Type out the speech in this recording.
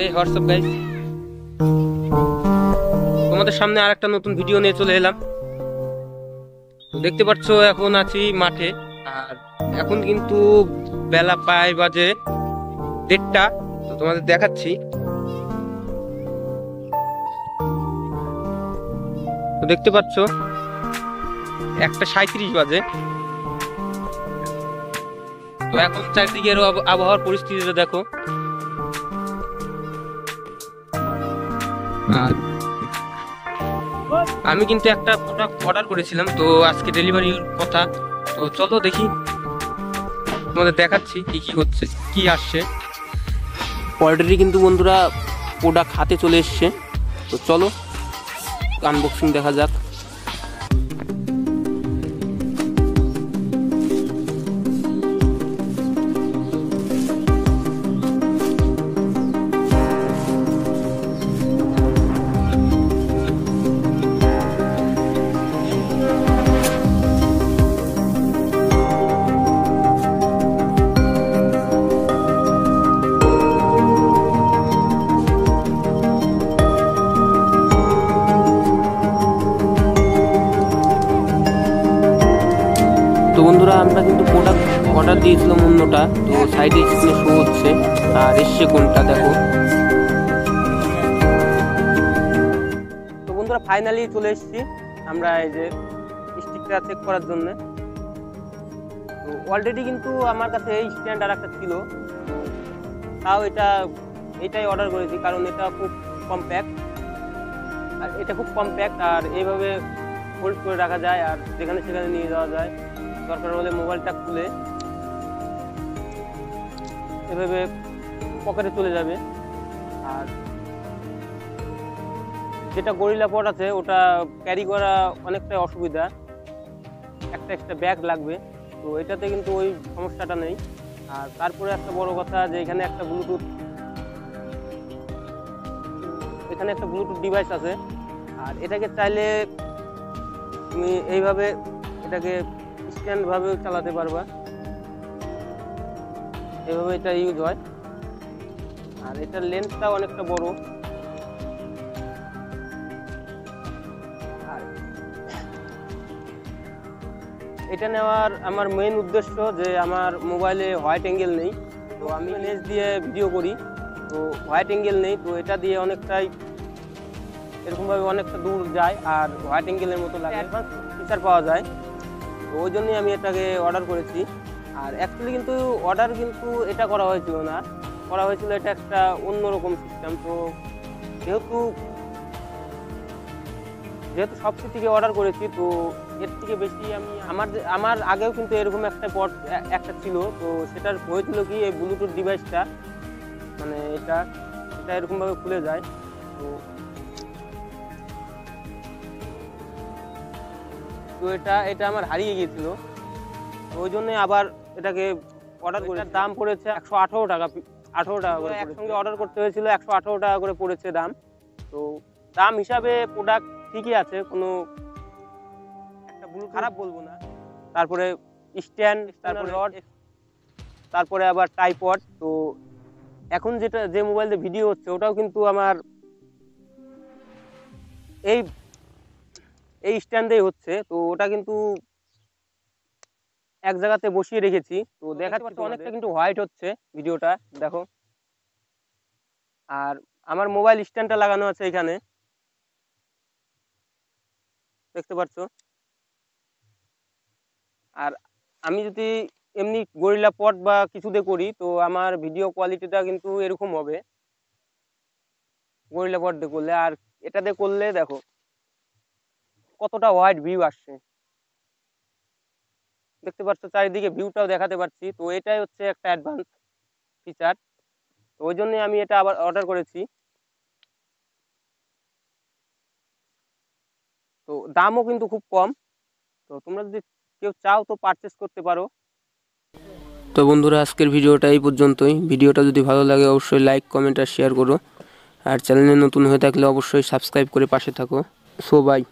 এই WhatsApp guys, তোমাদের সামনে আরেকটা নতুন ভিডিও নিয়ে চলে এলাম। তো দেখতে পাচ্ছ এখন আছি মাঠে, আর এখন কিন্তু বেলা প্রায় বাজে 1:30। তো তোমাদের দেখাচ্ছি। তো দেখতে পাচ্ছ 1:37 বাজে। তো এখন চারদিকের আবহাওয়ার পরিস্থিতিটা দেখো। আর আমি কিন্তু একটা প্রোডাক্ট অর্ডার করেছিলাম, তো আজকে ডেলিভারির কথা। তো চলো দেখি, তোমাদের দেখাচ্ছি কি কি হচ্ছে, কি আসছে। অলরেডি কিন্তু বন্ধুরা প্রোডাক্ট হাতে চলে এসছে। তো চলো আনবক্সিং দেখা যাক। তো বন্ধুরা আমরা কিন্তু প্রোডাক্ট অর্ডার দিয়েছিলাম অন্যটা, তো সাইডে স্ক্রিনে শো হচ্ছে আর এসছে কোনটা দেখো। তো বন্ধুরা ফাইনালি চলে এসেছি আমরা এই যে স্টিকটা চেক করার জন্য। তো অলরেডি কিন্তু আমার কাছে এই স্ট্যান্ড আর একটা ছিল, তাও এটাই অর্ডার করেছি কারণ এটা খুব কম্প্যাক্ট। আর এইভাবে হোল্ড করে রাখা যায়, আর যেখানে সেখানে নিয়ে যাওয়া যায়। দরকার হলে মোবাইলটা খুলে এভাবে পকেটে চলে যাবে। আর যেটা গরিলা পড আছে ওটা ক্যারি করা অনেকটাই অসুবিধা, একটা এক্সট্রা ব্যাগ লাগবে। তো এটাতে কিন্তু ওই সমস্যাটা নেই। আর তারপরে একটা বড় কথা যে এখানে একটা ব্লুটুথ ডিভাইস আছে। আর এটাকে চাইলে তুমি এইভাবে এটাকে স্ট্যান্ড ভাবেও চালাতে পারবা, এভাবে এটা ইউজ হয়। আর এটার লেন্সটা অনেকটা বড়। আর এটা নেওয়ার আমার মেইন উদ্দেশ্য যে আমার মোবাইলে হোয়াইট অ্যাঙ্গেল নেই, তো আমি লেন্স দিয়ে ভিডিও করি, তো হোয়াইট অ্যাঙ্গেল নেই। তো এটা দিয়ে অনেকটাই এরকমভাবে অনেকটা দূর যায়, আর হোয়াইট অ্যাঙ্গেলের মতো লাগে, অ্যাডভান্স ফিচার পাওয়া যায়। তো ওই জন্যই আমি এটাকে অর্ডার করেছি। আর অ্যাকচুয়ালি কিন্তু অর্ডার কিন্তু এটা করা হয়েছিল না, করা হয়েছিল এটা একটা অন্যরকম সিস্টেম। তো যেহেতু সব থেকে অর্ডার করেছি, তো এর থেকে বেশি আমি আমার আগেও কিন্তু এরকম একটা ছিল। তো সেটার হয়েছিল কি এই ব্লুটুথ ডিভাইসটা, মানে এটা এরকমভাবে খুলে যায়। তো এটা আমার হারিয়ে গিয়েছিল, ওই জন্য আবার এটাকে অর্ডার করে। দাম পড়েছে 118 টাকা, 18 টাকা করে। একসঙ্গে অর্ডার করতে হয়েছিল, 118 টাকা করে পড়েছে দাম। তো দাম হিসাবে প্রোডাক্ট ঠিকই আছে, কোনো একটা খারাপ বলবো না। তারপরে স্ট্যান্ড, তারপরে রড, তারপরে আবার ট্রাইপড। তো এখন যে মোবাইল দিয়ে ভিডিও হচ্ছে ওটাও কিন্তু আমার এই স্ট্যান্ডেই হচ্ছে। তো ওটা কিন্তু এক জায়গাতে বসিয়ে রেখেছি। তো দেখাচ্ছি অনেকটা কিন্তু হোয়াইট হচ্ছে ভিডিওটা দেখো। আর আমার মোবাইল স্ট্যান্ডটা লাগানো আছে এখানে, দেখতে পাচ্ছ। আর আমি যদি এমনি গরিলা পড বা কিছুতে করি তো আমার ভিডিও কোয়ালিটিটা কিন্তু এরকম হবে গরিলা পড দিয়ে করলে। আর এটাতে করলে দেখো কতটা হোয়াইট ভিউ আসছে, দেখতে পাচ্ছ। চারিদিকে ভিউটাও দেখাতে পারছি। তো এটাই হচ্ছে একটা অ্যাডভান্স ফিচার। তো ওই জন্যই আমি এটা আবার অর্ডার করেছি। তো দামও কিন্তু খুব কম। তো তোমরা যদি কেউ চাও তো পারচেস করতে পারো। তো বন্ধুরা আজকের ভিডিওটা এই পর্যন্তই। ভিডিওটা যদি ভালো লাগে অবশ্যই লাইক, কমেন্ট আর শেয়ার করো। আর চ্যানেলে নতুন হয়ে থাকলে অবশ্যই সাবস্ক্রাইব করে পাশে থাকো। So by.